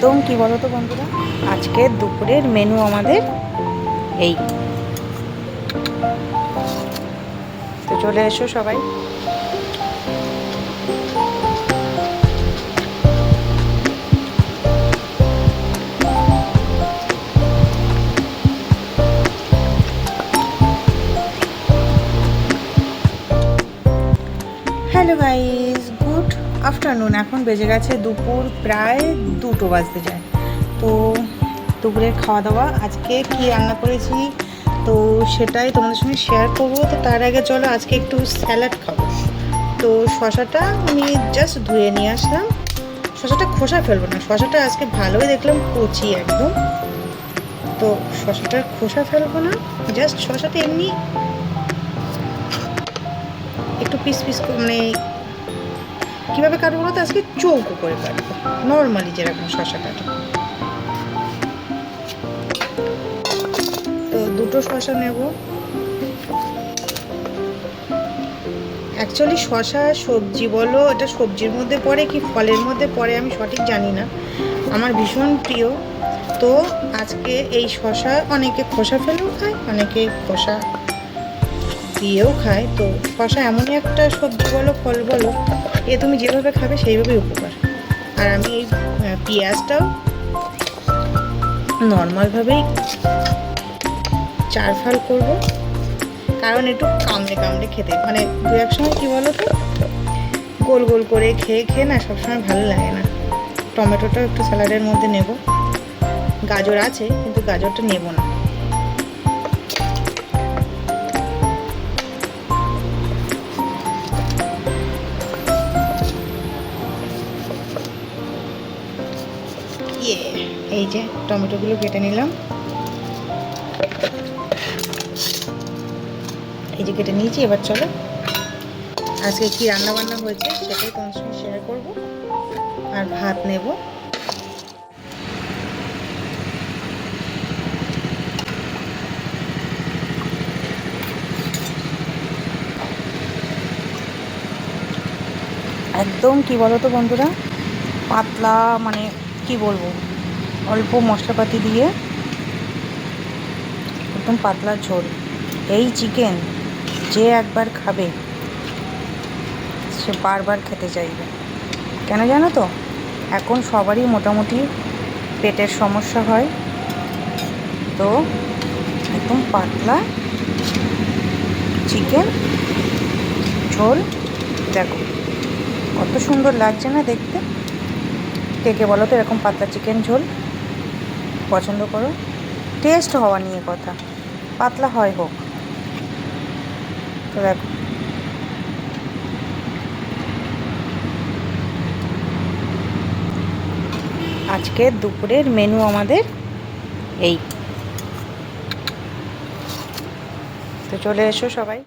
একদম কি বলো তো বন্ধুরা, আজকে দুপুরের মেনু আমাদের এই। তো চলে এসো সবাই। Hello guys, good afternoon. এখন বেজে গেছে দুপুর প্রায় 2টো বাজতে যায়। তো দুপুরের খাওয়া দাওয়া আজকে কি রান্না করেছি তো সেটাই তোমাদের সঙ্গে শেয়ার করবো। তো তার আগে চলো আজকে একটু স্যালাড খাবো। তো শশাটা আমি জাস্ট ধুয়ে নিয়ে আসলাম। শশাটা খোসা ফেলবো না, শশাটা আজকে ভালোই দেখলাম কচি একদম। তো শশাটার খোসা ফেলবো না, জাস্ট শশাটা এমনি একটু পিস পিস মানে কীভাবে কাটবো বলতো, আজকে চৌকো করে কাটবো, নর্মালি যেরকম শশা কাটো। তো দুটো শশা নেব। অ্যাকচুয়ালি শশা সবজি বলো, এটা সবজির মধ্যে পড়ে কি ফলের মধ্যে পড়ে আমি সঠিক জানি না, আমার ভীষণ প্রিয়। তো আজকে এই শশা অনেকে খোসা ফেলেও খায়, অনেকে খোসা দিয়েও খায়। তো শশা এমনই একটা সবজি বলো ফল বলো, এ তুমি যেভাবে খাবে সেইভাবেই উপকার। আর আমি এই পেঁয়াজটাও নর্মালভাবেই 4 ফাল করবো, কারণ একটু কামড়ে কামড়ে খেতে মানে দু এক সময় কী বলো তো, গোল গোল করে খেয়ে খেয়ে না সবসময় ভালো লাগে না। টমেটোটাও একটু স্যালাডের মধ্যে নেব, গাজর আছে কিন্তু গাজরটা নেব না। এই যে টমেটোগুলো কেটে নিলাম, এই যে কেটে নিয়েছি। এবার চলো আজকে কি রান্না বান্না হয়েছে সেটাই তোমার সঙ্গে শেয়ার করবো। আর ভাত নেব। একদম কি বলো তো বন্ধুরা, পাতলা মানে কি বলবো, অল্প মশলাপাতি দিয়ে একদম পাতলা ঝোল। এই চিকেন যে একবার খাবে সে বারবার খেতে চাইবে। কেন জানো তো, এখন সবারই মোটামুটি পেটের সমস্যা হয়। তো একদম পাতলা চিকেন ঝোল, দেখো কত সুন্দর লাগছে না দেখতে। কে কে বলো তো এরকম পাতলা চিকেন ঝোল পছন্দ করো? টেস্ট হওয়া নিয়ে কথা, পাতলা হয় হোক। তো দেখো আজকের দুপুরের মেনু আমাদের এই। তো চলে এসো সবাই।